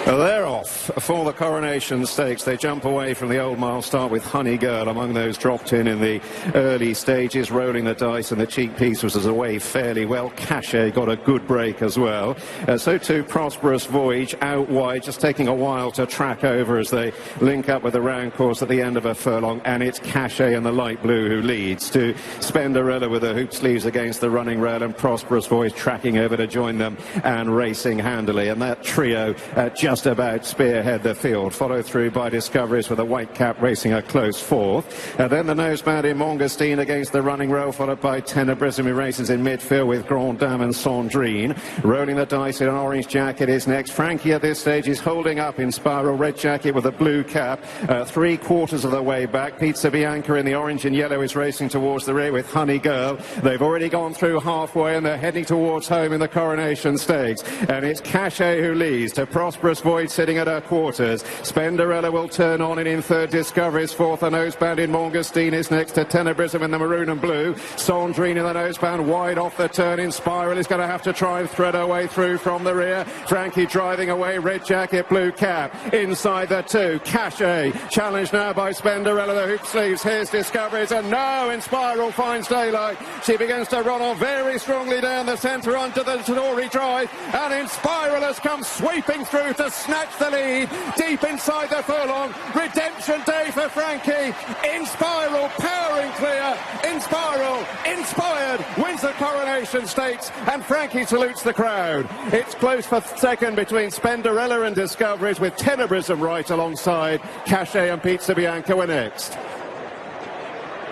They're off for the Coronation Stakes. They jump away from the Old Mile Start with Honey Girl among those dropped in the early stages, rolling the dice, and the cheek piece was away fairly well. Cachet got a good break as well. So too Prosperous Voyage out wide, just taking a while to track over as they link up with the round course at the end of a furlong, and it's Cachet in the light blue who leads to Spenderella with the hoop sleeves against the running rail, and Prosperous Voyage tracking over to join them and racing handily, and that trio just about spearhead the field, followed through by Discoveries with a white cap racing a close fourth. Then the noseband in Mongestine against the running rail, followed by Tenebrism, who races in midfield with Grand Dame and Sandrine. Rolling the dice in an orange jacket is next. Frankie at this stage is holding up Inspiral, red jacket with a blue cap, 3/4 of the way back. Pizza Bianca in the orange and yellow is racing towards the rear with Honey Girl. They've already gone through halfway and they're heading towards home in the Coronation Stakes, and it's Cachet who leads to Prosperous Void sitting at her quarters. Spenderella will turn on in third. Discoveries fourth. The noseband in Mongestine is next to Tenebrism in the maroon and blue. Sandrine in the noseband wide off the turn. Inspiral is going to have to try and thread her way through from the rear. Frankie driving away, red jacket, blue cap. Inside the two, Cachet challenged now by Spenderella, the hoop sleeves. Here's Discoveries, and now Inspiral finds daylight. She begins to run on very strongly down the centre onto the Dettori drive, and Inspiral has come sweeping through to snatch the lead deep inside the furlong. Redemption day for Frankie. Inspiral powering clear. Inspiral, inspired, wins the Coronation Stakes, and Frankie salutes the crowd. It's close for second between Spenderella and Discoveries, with Tenebrism right alongside. Cachet and Pizza Bianca were next.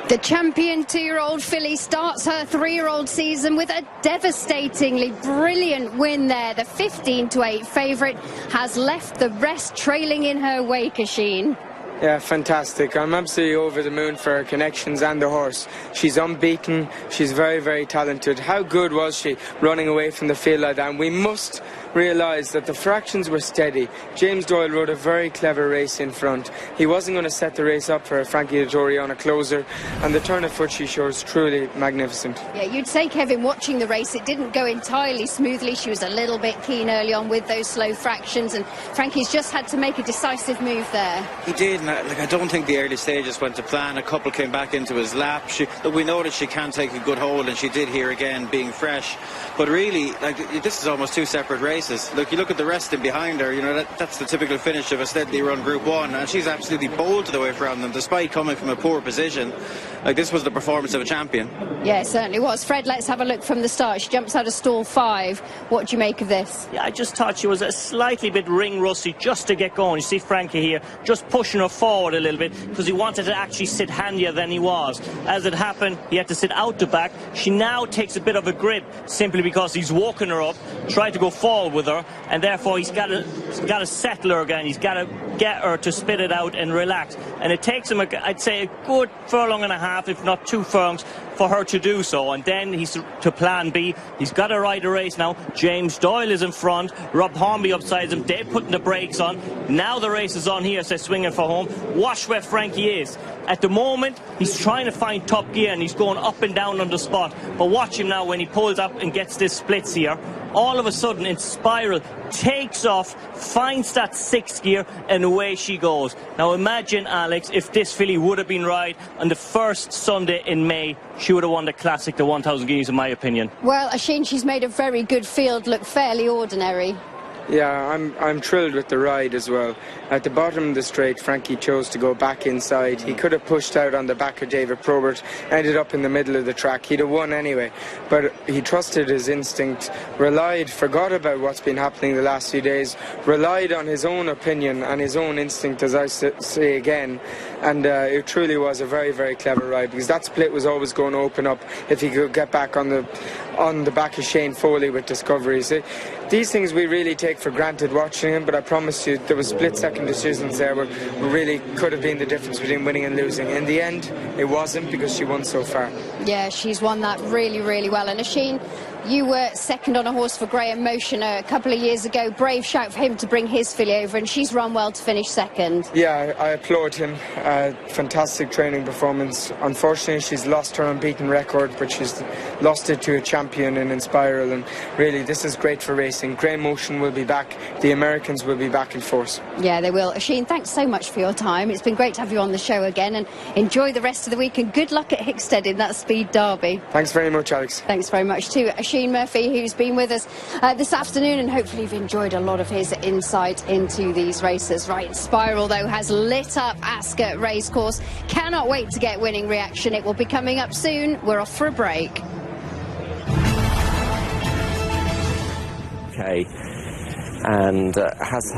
The champion 2-year-old filly starts her 3-year-old season with a devastatingly brilliant win there. The 15-8 favourite has left the rest trailing in her wake, Asheen. Yeah, fantastic. I'm absolutely over the moon for her connections and the horse. She's unbeaten. She's very, very talented. How good was she running away from the field like that? And we must realise that the fractions were steady. James Doyle rode a very clever race in front. He wasn't going to set the race up for Frankie Dettori on a closer, and the turn of foot she shows truly magnificent. Yeah, you'd say, Kevin, watching the race, it didn't go entirely smoothly. She was a little bit keen early on with those slow fractions, and Frankie's just had to make a decisive move there. He did, and I don't think the early stages went to plan. A couple came back into his lap. We know that she can take a good hold, and she did here again, being fresh. But really, this is almost two separate races. Look, you look at the rest in behind her, you know, that's the typical finish of a steadily run Group 1, and she's absolutely bolted away from them, despite coming from a poor position. This was the performance of a champion. Yeah, it certainly was. Fred, let's have a look from the start. She jumps out of stall 5. What do you make of this? Yeah, I just thought she was a slightly bit ring rusty just to get going. You see Frankie here just pushing her forward a little bit because he wanted to actually sit handier than he was. As it happened, he had to sit out the back. She now takes a bit of a grip simply because he's walking her up, tried to go forward with her, and therefore he's got to settle her again. He's got to get her to spit it out and relax. And it takes him, I'd say, a good furlong and a half, if not 2 furlongs, for her to do so. And then he's to plan B. He's got to ride a race now. James Doyle is in front. Rob Hornby upsides him. They're putting the brakes on. Now the race is on here, so swinging for home. Watch where Frankie is. At the moment, he's trying to find top gear and he's going up and down on the spot. But watch him now when he pulls up and gets this splits here. All of a sudden, Inspiral takes off, finds that 6th gear, and away she goes. Now imagine, Alex, if this filly would have been ride on the first Sunday in May, she would have won the Classic, the 1,000 guineas, in my opinion. Well, Asheen, she's made a very good field look fairly ordinary. Yeah, I'm thrilled with the ride as well. At the bottom of the straight, Frankie chose to go back inside. He could have pushed out on the back of David Probert, ended up in the middle of the track. He'd have won anyway, but he trusted his instinct, forgot about what's been happening the last few days, relied on his own opinion and his own instinct, as I say again, and it truly was a very, very clever ride, because that split was always going to open up if he could get back on the back of Shane Foley with Discoveries. These things we really take for granted watching him, but I promise you there was split-second decisions there where really could have been the difference between winning and losing. In the end, it wasn't, because she won so far. Yeah, she's won that really, really well. And Asheen, You were second on a horse for Graham Motion a couple of years ago. Brave shout for him to bring his filly over, and she's run well to finish second. Yeah, I applaud him. Fantastic training performance. Unfortunately, she's lost her unbeaten record, but she's lost it to a champion in Inspiral, and really this is great for racing. Graham Motion will be back. The Americans will be back in force. Yeah, they will. Oisin, thanks so much for your time. It's been great to have you on the show again, and enjoy the rest of the week, and good luck at Hickstead in that Speed Derby. Thanks very much, Alex. Thanks very much to Oisin Murphy, who's been with us this afternoon, and hopefully you've enjoyed a lot of his insight into these races. Right, Inspiral, though, has lit up Ascot Racecourse. Cannot wait to get winning reaction. It will be coming up soon. We're off for a break. Okay, and has